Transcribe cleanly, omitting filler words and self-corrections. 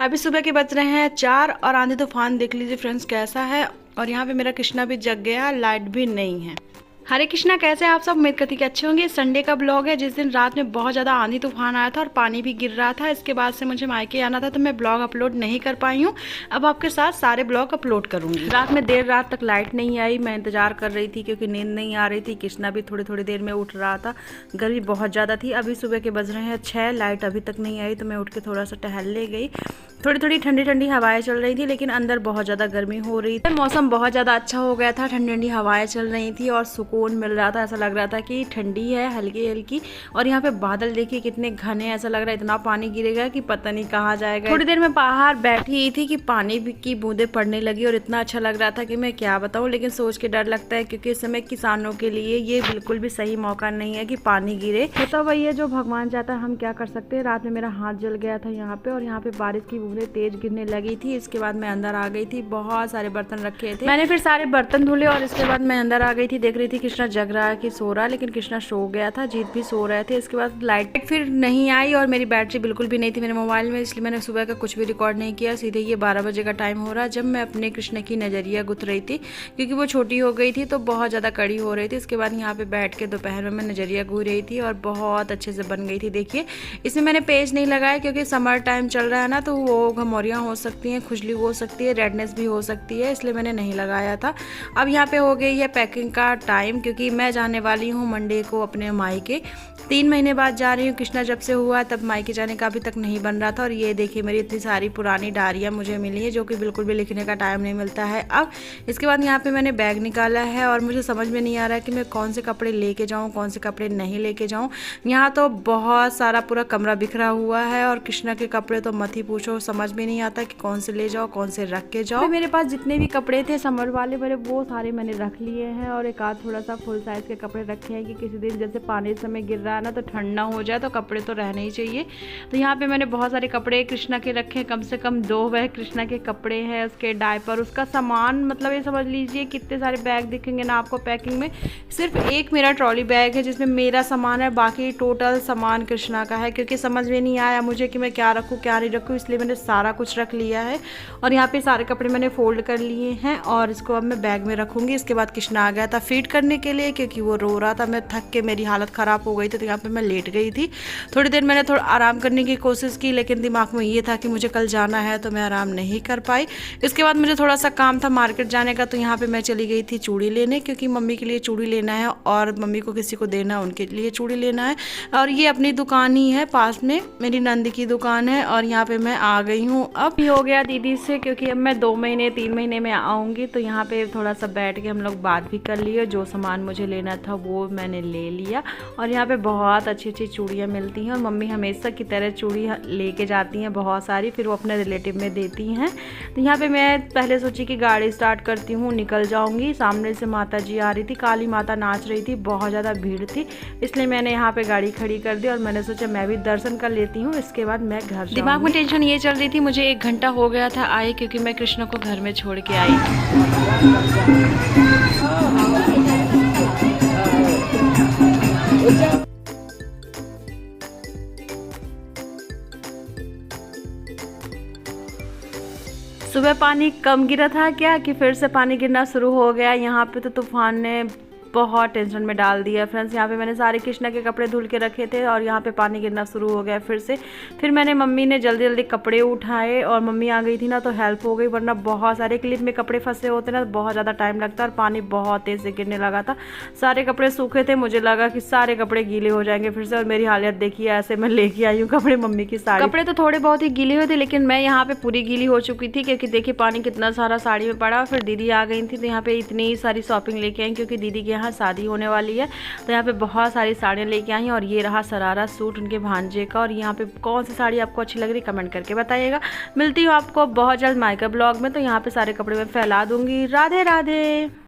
अभी सुबह के बज रहे हैं 4 और आंधी तूफान देख लीजिए फ्रेंड्स कैसा है। और यहाँ पे मेरा कृष्णा भी जग गया, लाइट भी नहीं है। हरे कृष्णा, कैसे आप सब? उम्मीद करती कि अच्छे होंगे। संडे का ब्लॉग है जिस दिन रात में बहुत ज़्यादा आंधी तूफान आया था और पानी भी गिर रहा था। इसके बाद से मुझे मायके आना था तो मैं ब्लॉग अपलोड नहीं कर पाई हूँ। अब आपके साथ सारे ब्लॉग अपलोड करूँगी। रात में देर रात तक लाइट नहीं आई, मैं इंतजार कर रही थी क्योंकि नींद नहीं आ रही थी। कृष्णा भी थोड़ी थोड़ी देर में उठ रहा था, गर्मी बहुत ज़्यादा थी। अभी सुबह के बज रहे हैं 6, लाइट अभी तक नहीं आई तो मैं उठ के थोड़ा सा टहलने गई। थोड़ी थोड़ी ठंडी ठंडी हवाएं चल रही थी लेकिन अंदर बहुत ज़्यादा गर्मी हो रही थी। मौसम बहुत ज़्यादा अच्छा हो गया था, ठंडी ठंडी हवाएं चल रही थी और सुकून मिल रहा था। ऐसा लग रहा था कि ठंडी है हल्की हल्की। और यहाँ पे बादल देखिए कितने घने, ऐसा लग रहा है इतना पानी गिरेगा कि पता नहीं कहाँ जाएगा। थोड़ी देर में बाहर बैठी थी कि पानी की बूंदें पड़ने लगी और इतना अच्छा लग रहा था कि मैं क्या बताऊँ। लेकिन सोच के डर लगता है क्योंकि इस समय किसानों के लिए ये बिल्कुल भी सही मौका नहीं है कि पानी गिरे। होता वही है जो भगवान चाहता है, हम क्या कर सकते हैं। रात में मेरा हाथ जल गया था यहाँ पे और यहाँ पे बारिश की बूंदें तेज गिरने लगी थी। इसके बाद मैं अंदर आ गई थी, बहुत सारे बर्तन रखे थे, मैंने फिर सारे बर्तन धुले और इसके बाद मैं अंदर आ गई थी। देख रही थी कृष्णा जग रहा है कि सो रहा है, लेकिन कृष्णा सो गया था, जीत भी सो रहे थे। इसके बाद लाइट फिर नहीं आई और मेरी बैटरी बिल्कुल भी नहीं थी मेरे मोबाइल में, इसलिए मैंने सुबह का कुछ भी रिकॉर्ड नहीं किया। सीधे ये 12 बजे का टाइम हो रहा जब मैं अपने कृष्ण की नजरिया गुथ रही थी क्योंकि वो छोटी हो गई थी तो बहुत ज़्यादा कड़ी हो रही थी। इसके बाद यहाँ पे बैठ के दोपहर में मैं नजरिया घूर रही थी और बहुत अच्छे से बन गई थी। देखिए इसमें मैंने पेज नहीं लगाया क्योंकि समर टाइम चल रहा है ना, तो वो घमौरियाँ हो सकती हैं, खुजली हो सकती है, रेडनेस भी हो सकती है, इसलिए मैंने नहीं लगाया था। अब यहाँ पे हो गई है पैकिंग का टाइम क्योंकि मैं जाने वाली हूँ मंडे को अपने मायके। 3 महीने बाद जा रही हूँ। कृष्णा जब से हुआ तब मायके जाने का अभी तक नहीं बन रहा था। और ये देखिए मेरी इतनी सारी पुरानी डायरियाँ मुझे मिली है जो कि बिल्कुल भी लिखने का टाइम नहीं मिलता है अब। इसके बाद यहाँ पे मैंने बैग निकाला है और मुझे समझ में नहीं आ रहा है कि मैं कौन से कपड़े लेके जाऊँ, कौन से कपड़े नहीं लेके जाऊँ। यहाँ तो बहुत सारा पूरा कमरा बिखरा हुआ है और कृष्णा के कपड़े तो मत ही पूछो, समझ में नहीं आता कि कौन से ले जाओ कौन से रख के जाओ। मेरे पास जितने भी कपड़े थे समर वाले मेरे वो सारे मैंने रख लिए हैं और एक आध थोड़ा सा फुल साइज के कपड़े रखे हैं कि किसी दिन जैसे पानी इस समय गिर रहा है ना तो ठंड ना हो जाए, तो कपड़े तो रहने ही चाहिए। तो यहाँ पे मैंने बहुत सारे कपड़े कृष्णा के रखे हैं, कम से कम 2 वह कृष्णा के कपड़े हैं, उसके डायपर, उसका सामान, मतलब ये समझ लीजिए कितने सारे बैग दिखेंगे ना आपको पैकिंग में। सिर्फ एक मेरा ट्रॉली बैग है जिसमें मेरा सामान है, बाकी टोटल सामान कृष्णा का है क्योंकि समझ में नहीं आया मुझे कि मैं क्या रखूँ क्या नहीं रखूँ, इसलिए मैंने सारा कुछ रख लिया है। और यहाँ पे सारे कपड़े मैंने फोल्ड कर लिए हैं और इसको अब मैं बैग में रखूँगी। इसके बाद कृष्णा आ गया था फीड करने के लिए क्योंकि वो रो रहा था। मैं थक के मेरी हालत ख़राब हो गई थी तो यहाँ पे मैं लेट गई थी। थोड़ी देर मैंने थोड़ा आराम करने की कोशिश की लेकिन दिमाग में ये था कि मुझे कल जाना है तो मैं आराम नहीं कर पाई। इसके बाद मुझे थोड़ा सा काम था मार्केट जाने का, तो यहाँ पे मैं चली गई थी चूड़ी लेने क्योंकि मम्मी के लिए चूड़ी लेना है और मम्मी को किसी को देना है उनके लिए चूड़ी लेना है। और ये अपनी दुकान ही है पास में, मेरी नंद की दुकान है और यहाँ पे मैं आ गई हूँ। अब हो गया दीदी से क्योंकि अब मैं 2 महीने 3 महीने में आऊँगी, तो यहाँ पे थोड़ा सा बैठ के हम लोग बात भी कर लिए। जो सामान मुझे लेना था वो मैंने ले लिया और यहाँ पे बहुत अच्छी अच्छी चूड़ियाँ मिलती हैं और मम्मी हमेशा की तरह चूड़ी लेके जाती हैं बहुत सारी, फिर वो अपने रिलेटिव में देती हैं। तो यहाँ पे मैं पहले सोची कि गाड़ी स्टार्ट करती हूँ, निकल जाऊँगी। सामने से माता जी आ रही थी, काली माता नाच रही थी, बहुत ज़्यादा भीड़ थी, इसलिए मैंने यहाँ पे गाड़ी खड़ी कर दी और मैंने सोचा मैं भी दर्शन कर लेती हूँ, इसके बाद मैं घर। दिमाग में टेंशन ये चल रही थी, मुझे 1 घंटा हो गया था आए क्योंकि मैं कृष्ण को घर में छोड़ के आई थी। सुबह पानी कम गिरा था क्या कि फिर से पानी गिरना शुरू हो गया। यहाँ पे तो तूफान ने बहुत टेंशन में डाल दिया फ्रेंड्स। यहाँ पे मैंने सारे कृष्णा के कपड़े धुल के रखे थे और यहाँ पे पानी गिरना शुरू हो गया फिर से। फिर मैंने मम्मी ने जल्दी जल्दी कपड़े उठाए और मम्मी आ गई थी ना तो हेल्प हो गई, वरना बहुत सारे क्लिप में कपड़े फंसे होते ना तो बहुत ज़्यादा टाइम लगता और पानी बहुत तेज़ से गिरने लगा था। सारे कपड़े सूखे थे, मुझे लगा कि सारे कपड़े गीले हो जाएंगे फिर से और मेरी हालत देखिए ऐसे मैं लेके आई हूँ कपड़े मम्मी की साड़ी। कपड़े तो थोड़े बहुत ही गीले हुए थे लेकिन मैं यहाँ पे पूरी गीली हो चुकी थी क्योंकि देखिए पानी कितना सारा साड़ी में पड़ा। फिर दीदी आ गई थी तो यहाँ पे इतनी सारी शॉपिंग लेके आई क्योंकि दीदी के यहाँ शादी होने वाली है, तो यहाँ पे बहुत सारी साड़ियाँ लेके आई और ये रहा सरारा सूट उनके भांजे का। और यहाँ पे कौन सी साड़ी आपको अच्छी लग रही कमेंट करके बताइएगा। मिलती हूँ आपको बहुत जल्द मायका ब्लॉग में, तो यहाँ पे सारे कपड़े मैं फैला दूंगी। राधे राधे।